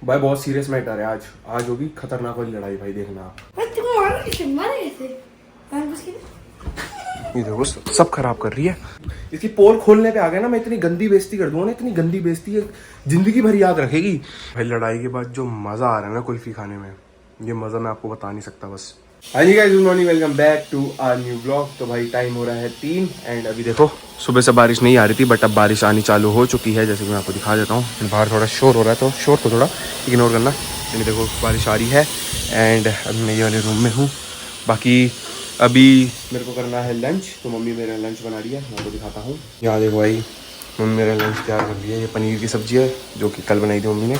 भाई बहुत serious matter है आज। आज होगी खतरनाक वाली लड़ाई भाई, देखना आप। ये देखो सब खराब कर रही है। इसकी पोल खोलने पे आ गया ना, मैं इतनी गंदी बेइज्जती कर दूंगा ना, इतनी गंदी बेइज्जती है जिंदगी भर याद रखेगी भाई। लड़ाई के बाद जो मजा आ रहा है ना कुल्फी खाने में, ये मजा मैं आपको बता नहीं सकता बस। हाँ जी guys, good morning, welcome back to our new blog. तो भाई टाइम हो रहा है 3 एंड अभी देखो सुबह से बारिश नहीं आ रही थी बट अब बारिश आनी चालू हो चुकी है, जैसे कि मैं आपको दिखा देता हूँ। बाहर थोड़ा शोर हो रहा है तो शोर को थोड़ा इग्नोर करना। यानी देखो बारिश आ रही है एंड अभी मैं ये वाले रूम में हूँ। बाकी अभी मेरे को करना है लंच, तो मम्मी मेरा लंच बना रही है, मैं आपको दिखाता हूँ। यहाँ देखो भाई मम्मी मेरा लंच तैयार कर लिया है। ये पनीर की सब्जी है जो कि कल बनाई थी मम्मी ने।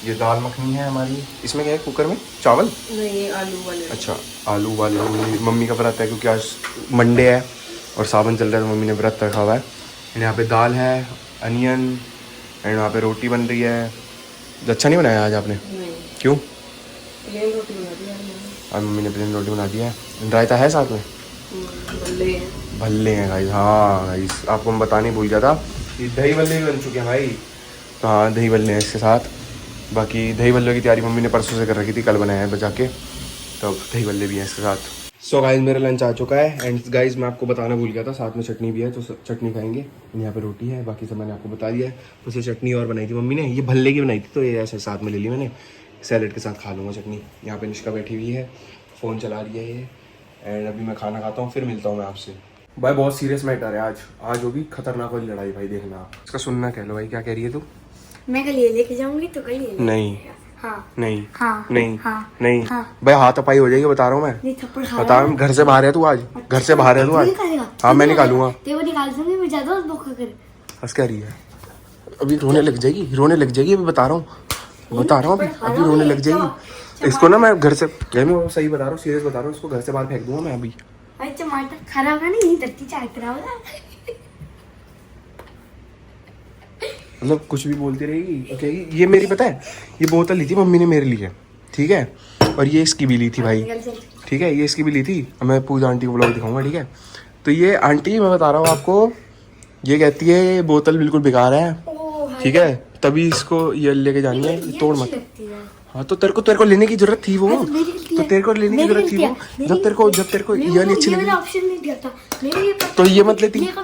ये दाल मखनी है हमारी। इसमें क्या है कुकर में? चावल नहीं, आलू वाले। अच्छा आलू वाले। मम्मी का व्रत है क्योंकि आज मंडे है और सावन चल रहा है तो मम्मी ने व्रत रखा हुआ है। एंड यहाँ पे दाल है, अनियन एंड वहाँ पे रोटी बन रही है। अच्छा नहीं बनाया आज आपने? नहीं, क्यों? प्लेन रोटी बना दी आज मम्मी ने प्लेन रोटी बना दी है। रायता है साथ में? भल्ले हैं। भल्ले हैं गाइस। हाँ गाइस आपको मैं बताने भूल गया था, ये दही भल्ले भी बन चुके हैं भाई। तो हाँ दही भल्ले हैं इसके साथ। बाकी दही भल्ले की तैयारी मम्मी ने परसों से कर रखी थी, कल बनाया है बचा के, तो दही भल्ले भी हैं इसके साथ। सो गाइस मेरा लंच आ चुका है एंड गाइस मैं आपको बताना भूल गया था, साथ में चटनी भी है तो चटनी खाएंगे। यहाँ पे रोटी है, बाकी सब मैंने आपको बता दिया है। उसे चटनी और बनाई थी मम्मी ने, ये भल्ले की बनाई थी तो ये ऐसे साथ में ले ली मैंने, सैलेड के साथ खा लूँगा चटनी। यहाँ पे निष्का बैठी हुई है, फ़ोन चला रही है ये। एंड अभी मैं खाना खाता हूँ, फिर मिलता हूँ मैं आपसे। भाई बहुत सीरियस मैटर है आज। आज होगी खतरनाक वाली लड़ाई भाई, देखना आप। इसका सुनना कह लो भाई, क्या कह रही है तू? मैं कल ये लेके जाऊंगी तो कल ये नहीं हाँ नहीं हाँ नहीं हाँ नहीं हाँ। भाई हाथापाई हो जाएगी बता रहा हूँ मैं। नहीं, थप्पड़ खा बता रहा हूँ, घर से बाहर है तू आज? घर से बाहर है तू आज? हाँ मैं निकालूंगा। तेरे को निकाल दूंगी मैं, ज्यादा धोखा कर। हंस क्या रही है? अभी रोने लग जाएगी, रोने लग जाएगी अभी बता रहा हूँ, बता रहा हूँ अभी रोने लग जाएगी। इसको ना मैं घर से, मैं सही बता रहा हूँ, सीरियस बता रहा हूँ, इसको घर से बाहर फेंक दूंगा मैं अभी। भाई टमाटर खराब है नहीं, धरती चाय खराब है। मतलब कुछ भी बोलती रहेगी। ओके ये मेरी पता है, ये बोतल ली थी मम्मी ने मेरे लिए, ठीक है, और ये इसकी भी ली थी भाई, ठीक है, ये इसकी भी ली थी। मैं पूजा आंटी को ब्लॉग दिखाऊंगा, ठीक है। तो ये आंटी मैं बता रहा हूँ आपको, ये कहती है ये बोतल बिल्कुल बेकार है, ठीक है, तभी इसको ये लेके जानी है, तोड़ मत। हाँ तो तेरे को लेने की जरूरत थी वो, तो तेरे को लेने की जरूरत थी वो, जब तेरे को ये वाली अच्छी लगी ऑप्शन नहीं दिया था तो ये मत लेती ना तू,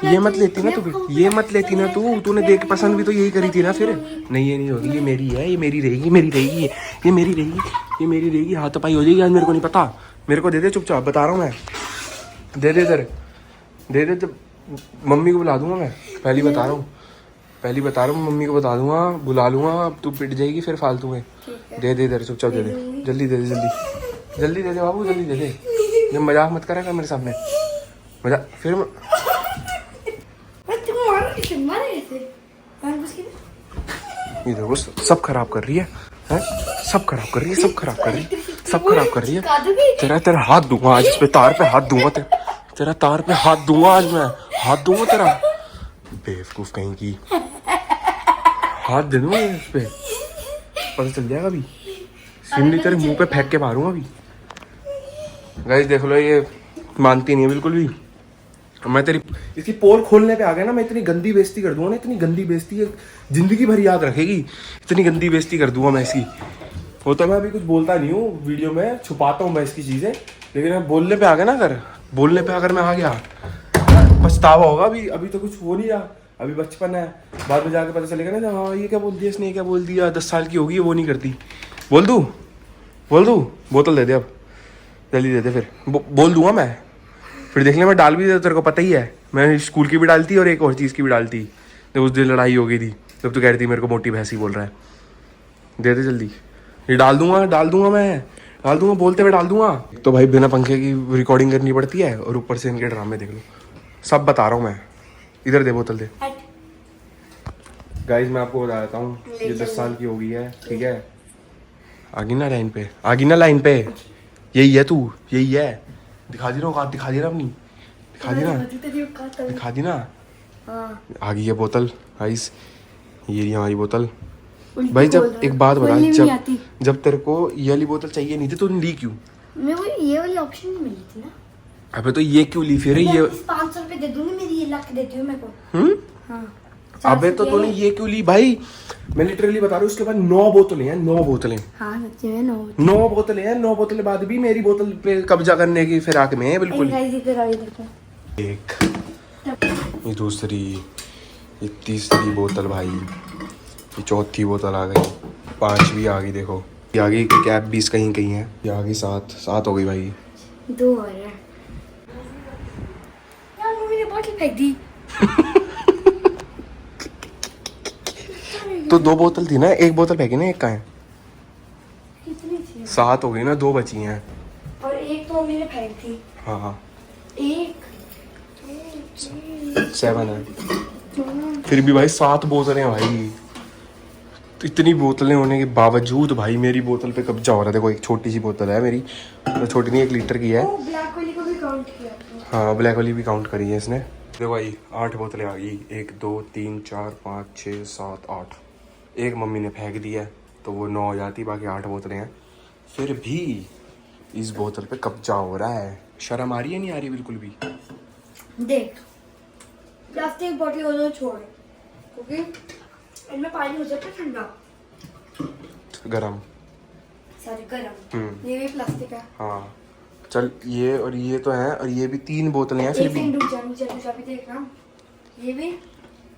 ये मत लेती ना तूने देख पसंद भी तो यही करी थी ना फिर। नहीं ये नहीं होगी, ये मेरी है, ये मेरी रहेगी, ये मेरी रहेगी। हाथापाई हो जाएगी आज, मेरे को नहीं पता, मेरे को दे दे चुपचाप, बता रहा हूँ मैं, दे दे तो मम्मी को बुला दूंगा मैं, पहली बता रहा हूँ मम्मी को बता दूंगा, बुला लूंगा, अब तू पिट जाएगी फिर फालतू में। दे दे चुपचाप दे दे, जल्दी दे दे बाबू, जल्दी दे दे। ये मजाक मत करेगा मेरे सामने, मजाक फिर ये देखो सब खराब कर रही है, सब खराब कर रही है। तेरा हाथ दूंगा आज, इस पे तार पे हाथ दूंगा, तेरा तार पे हाथ दूंगा आज मैं, हाथ दूंगा तेरा, बेवकूफ कहीं की, हाथ दे दूंगा इस पे, पता चल जाएगा अभी, सिमली तेरे मुंह पे फेंक के मारूंगा अभी। गाइस देख लो ये मानती नहीं है बिल्कुल भी। मैं तेरी इसकी पोल खोलने पे आ गया ना, मैं इतनी गंदी बेइज्जती कर दूंगा ना, इतनी गंदी बेइज्जती है जिंदगी भर याद रखेगी, इतनी गंदी बेइज्जती कर दूंगा मैं इसकी। वो तो मैं अभी कुछ बोलता नहीं हूँ वीडियो में, छुपाता हूँ मैं इसकी चीजें, लेकिन मैं बोलने पे आ गया ना, अगर बोलने पे अगर मैं आ गया पछतावा होगा। अभी तो कुछ हो नहीं रहा, अभी बचपन है, बाद में जाके पता चलेगा ना हाँ ये क्या बोल दिया इसने, क्या बोल दिया, 10 साल की होगी वो नहीं करती। बोल दूँ बोतल दे दे अब, जल्दी दे दे, फिर बोल दूंगा मैं, फिर देख ले मैं डाल भी देता, तेरे को पता ही है मैं स्कूल की भी डालती और एक और चीज़ की भी डालती। जब उस दिन लड़ाई हो गई थी जब तू कह रही थी मेरे को मोटी भैंसी बोल रहा है, दे दे जल्दी, ये डाल दूंगा मैं, बोलते हुए डाल दूंगा। तो भाई बिना पंखे की रिकॉर्डिंग करनी पड़ती है और ऊपर से इनके ड्रामे देख लो, सब बता रहा हूँ मैं। इधर दे बोतल दे। गाइस मैं आपको बता देता हूँ, ये 10 साल की हो गई है, ठीक है, आगी ना लाइन पे, यही है तू, यही है, दिखा दी ना अपनी, दिखा दी ना। आ गई है बोतल गाइस, ये रही हमारी बोतल। भाई जब एक बात बता, जब तेरे को ये वाली बोतल चाहिए नहीं थी तो ली क्यों? मेरे को ये वाली ऑप्शन नहीं मिली थी ना। अबे तो ये क्यों ली फिर? ये 500 रुपए दे दूंगी, मेरी ये लाख देती हूँ मेरे को। हाँ अबे तो तूने ये क्यों ली भाई? मैं लिटरली बता रहा हूँ, उसके बाद 9 बोतलें हैं, 9 बोतलें। हाँ सच्ची में 9। 9 बोतलें हैं, 9 बोतलें बाद भी मेरी बोतल पे कब्जा करने की फिराक में है बिल्कुल। एक, ये दूसरी, ये तीसरी बोतल भाई, ये चौथी बोतल आ गई, 5वीं आ गई। देखो ये आ गई, कैप 20 कहीं कहीं है। ये आ गई 7 हो गई भाई। 2 और है यार, मम्मी ने बोतल फेंक दी। तो 2 बोतल थी ना, 1 बोतल फेंकी ना, 1 कहाँ है? कितनी थी? 7 हो गई ना, 2 बची हैं। और 1 तो मम्मी ने फेंक दी। हाँ हाँ 1 7 है। फिर भी भाई 7 बोतलें हैं भाई। तो इतनी बोतलें होने के बावजूद भाई मेरी बोतल पे कब्जा हो रहा है। देखो एक छोटी सी बोतल है मेरी, तो छोटी नहीं, 1 लीटर की है। ब्लैक वाली को भी काउंट किया आपने? हाँ ब्लैक वाली भी काउंट करी है इसने। देखो भाई 8 बोतलें आ गई, 1 2 3 4 5 6 7 8। एक मम्मी ने फेंक दी है तो वो 9 हो जाती, बाकी 8 बोतलें हैं। फिर भी इस बोतल पे कब्जा हो रहा है। शर्म आ रही है नहीं आ रही बिल्कुल भी? देख, प्लास्टिक बोतल हो तो छोड़, क्योंकि इनमें पानी हो जाता है ठंडा, गरम। सॉरी गरम। ये भी प्लास्टिक है। हाँ चल, ये और ये तो है, और ये भी 3 बोतलें हैं फिर भी। रुक जा, भी देख ना, ये भी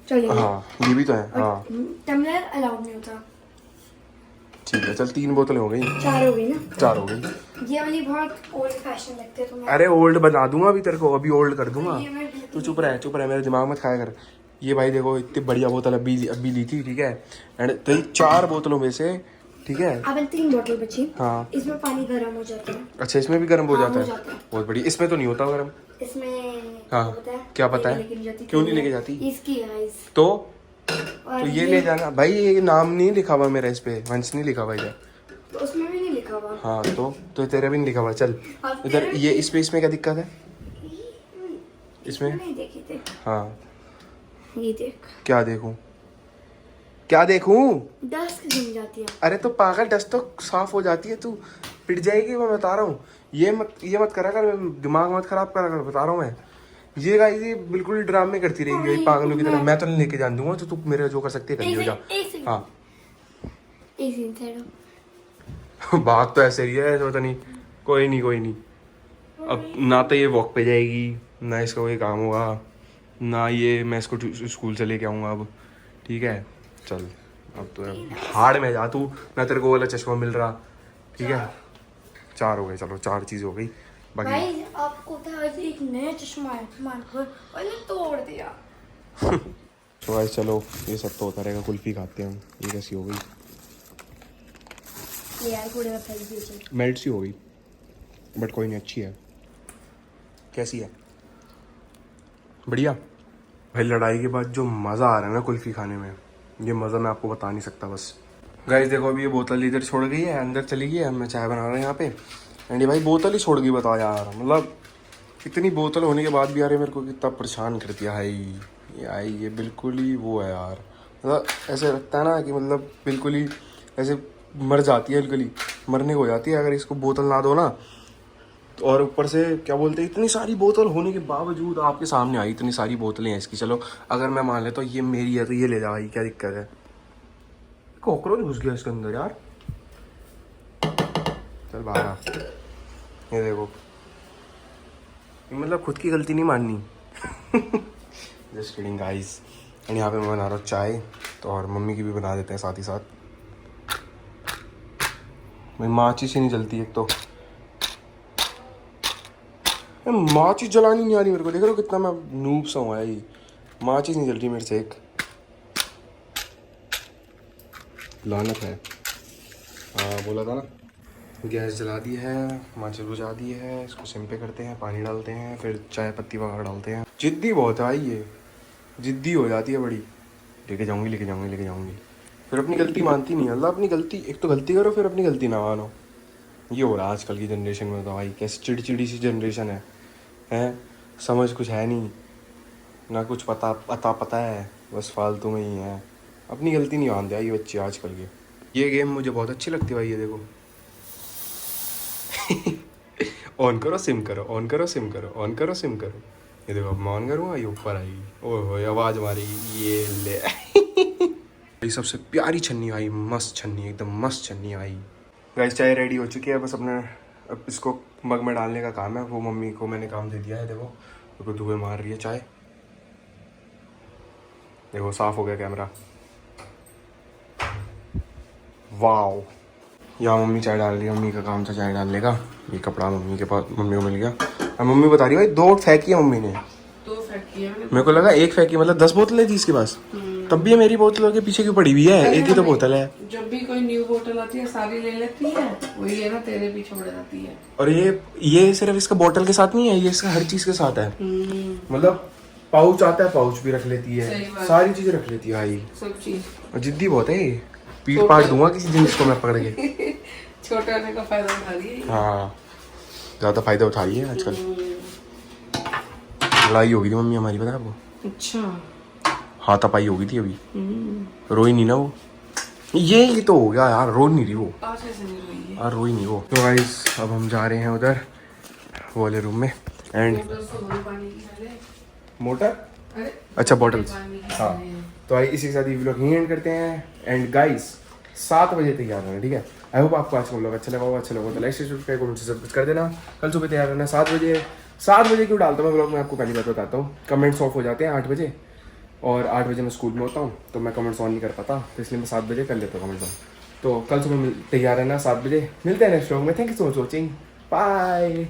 चलिए। हाँ ये भी तो है। हाँ टम्बलर अलाउड नहीं होता। ठीक है चल, 3 बोतलें हो गई। 4 हो गई ना? 4 हो गई। ये वाली बहुत ओल्ड फैशन लगते हैं तुम्हें। अरे ओल्ड बना दूंगा अभी तेरे को, अभी ओल्ड कर दूंगा। ये मैं तू चुप रह, मेरे दिमाग मत खाया कर। ये भाई देखो इतनी बढ़िया बोतल अभी ली थी, ठीक है। एंड तो 4 बोतलों में से, ठीक है, अब 3 बोतल बची। हाँ इसमें पानी गर्म हो जाता है। अच्छा इसमें भी गर्म हो हाँ, जाता हो है? जाता है। बहुत बढ़िया। इसमें तो नहीं होता गर्म। इसमें हाँ, पता है? क्या पता है? लेके नहीं जाती। क्यों नहीं लेके जाती? इसकी गाइस। तो और ये ले जाना भाई। ये नाम नहीं लिखा हुआ मेरा इस पे, वंश नहीं लिखा हुआ इधर। तो उसमें भी नहीं लिखा हुआ। हाँ तो तेरा भी नहीं लिखा हुआ। चल इधर, ये इसमें क्या दिक्कत है? इसमें नहीं देखी थे। हाँ ये देख। क्या देखूं? क्या देखूं? डस्ट जम जाती है। अरे तो पागल, डस्ट तो साफ हो जाती है, तू पिट जाएगी। मैं बता रहा हूँ, ये मत करा कर, दिमाग मत खराब करा कर, बता रहा हूँ मैं। ये गाइस ये बिल्कुल ड्रामे करती रहेगी भाई पागलों की तरह। मैं तो नहीं लेके जान दूंगा, तो तू मेरे जो कर सकती है कर लियो जा। हाँ बात तो ऐसे ही है, पता नहीं। कोई नहीं। अब ना तो ये वॉक पे जाएगी, ना इसका कोई काम होगा, ना ये मैं इसको स्कूल से लेके आऊँगा अब, ठीक है। चल अब तो हाड़ में जा तू, ना तेरे को वाला चश्मा मिल रहा, ठीक है। 4 हो गए, चलो 4 चीज़ हो गई। बाकी भाई आपको था एक नया चश्मा है मानकर और ने तोड़ दिया। तो भाई चलो, ये सब तो होता रहेगा। कुल्फी खाते हैं हम। ये कैसी हो गई? ये यार कूड़े में फेंक दीजिए। मेल्ट सी हो गई, बट कोई नहीं, अच्छी है। कैसी है? बढ़िया। भाई लड़ाई के बाद जो मज़ा आ रहा है ना कुल्फी खाने में, ये मज़ा मैं आपको बता नहीं सकता। बस गाइस देखो, अभी ये बोतल इधर छोड़ गई है, अंदर चली गई है। मैं चाय बना रहा हूँ यहाँ पे, एंड ये भाई बोतल ही छोड़ गई। बताओ यार, मतलब इतनी बोतल होने के बाद भी यार मेरे को कितना परेशान कर दिया है ये बिल्कुल ही वो है यार। मतलब ऐसे लगता है ना कि मतलब बिल्कुल ही ऐसे मर जाती है, बिल्कुल ही मरने को हो जाती है अगर इसको बोतल ना दो ना। और ऊपर से क्या बोलते हैं, इतनी सारी बोतल होने के बावजूद आपके सामने आई, इतनी सारी बोतलें हैं इसकी। चलो अगर मैं मान लेता हूँ ये मेरी है तो ये ले जा भाई, क्या दिक्कत है? कॉकरोच घुस गया इसके अंदर यार। चल बाहर आ। ये देखो, मतलब खुद की गलती नहीं माननी। Just kidding guys. एंड यहाँ पे मैं बना रहा हूँ चाय, तो और मम्मी की भी बना देते हैं साथ ही साथ। भाई माचिस ही नहीं जलती एक तो, माचिस जलानी नहीं आ रही मेरे को। देख रहे हो कितना मैं नूब सा हूँ भाई, माचिस नहीं जल रही मेरे से एक। लानत है। हाँ बोला था ना। गैस जला दी है, माचिस बुझा दी है, इसको सिम पे करते हैं, पानी डालते हैं, फिर चाय पत्ती वगैरह डालते हैं। जिद्दी बहुत है भाई ये, जिद्दी हो जाती है बड़ी। लेके जाऊँगी। फिर अपनी गलती मानती नहीं है। अल्लाह अपनी गलती, एक तो गलती करो फिर अपनी गलती ना मानो। ये हो रहा है आजकल की जनरेशन में। तो भाई कैसी चिड़चिड़ी सी जनरेशन है, समझ कुछ है नहीं, ना कुछ पता है, बस फालतू में ही है। अपनी गलती नहीं मानते ये बच्चे आजकल के। ये गेम मुझे बहुत अच्छी लगती है भाई, ये देखो। ऑन करो सिम करो, ऑन करो सिम करो, ऑन करो सिम करो। ये देखो अब मैं ऑन करूँगा, ये ऊपर आई, ओह आवाज़ मारी, ये ले ये सबसे प्यारी छन्नी आई, मस्त छन्नी, एकदम मस्त छन्नी आई। गाइस चाय रेडी हो चुकी है, बस अपने अब इसको मग में डालने का काम है, वो मम्मी को मैंने काम दे दिया है। देखो देखो धुएं मार रही है चाय, देखो साफ हो गया कैमरा, वाओ। यहाँ मम्मी चाय डाल रही है, मम्मी का काम था चाय डालने का। ये कपड़ा मम्मी के पास, मम्मी को मिल गया। अब मम्मी बता रही है भाई 2 फेंकी है मम्मी ने, 2 फेंकी है। मेरे को लगा 1 फेंकी, मतलब 10 बोतलें थी इसके पास, तब भी ये मेरी बोतलों के पीछे क्यों पड़ी हुई है, एक ही तो बोतल है। जब भी कोई न्यू बोतल आती है सारी ले लेती है, वही है ना तेरे पीछे पड़ जाती है। और ये सिर्फ इसका बोतल के साथ नहीं है, ये इसका हर चीज के साथ है। मतलब पाउच आता है, पाउच भी रख लेती है, सारी चीजें रख लेती है भाई, सब चीज। और जिद्दी बहुत है ये, पीठ पाट दूंगा किसी दिन इसको मैं पकड़ के। छोटे होने का फायदा उठा रही है। हाँ ज्यादा फायदा उठा रही है आजकल। लड़ाई हो गई थी मम्मी हमारी, पता है आपको? अच्छा। हाथापाई हो गई थी अभी, रोई नहीं ना वो, ये तो हो गया यार, रो नहीं रही वो आज ऐसे नहीं रही है यार, रोई नहीं वो। तो गाइस अब हम जा रहे हैं उधर वो वाले रूम में, एंड पानी की डाले। मोटर, अरे अच्छा बॉटल्स, पानी की हाँ। डाले। तो आई इसी के साथ ये व्लॉग यहीं एंड करते हैं। एंड गाइस 7 बजे तैयार रहना, ठीक है? आई होप आपको आज का व्लॉग अच्छा लगा होगा, अच्छा लगा तो लाइक शेयर सब्सक्राइब कमेंट से सब कुछ कर देना। कल सुबह तैयार रहना 7 बजे। 7 बजे क्यों डालता हूँ मैं व्लॉग, मैं आपको पहली बात बताता हूँ, कमेंट्स ऑफ हो जाते हैं 8 बजे, और 8 बजे मैं स्कूल में होता हूँ तो मैं कमेंट्स ऑन नहीं कर पाता, तो इसलिए मैं 7 बजे कर लेता हूँ कमेंट्स ऑन। तो कल सुबह तैयार रहना 7 बजे, मिलते हैं नेक्स्ट व्लॉग में। Thank you so much watching, bye.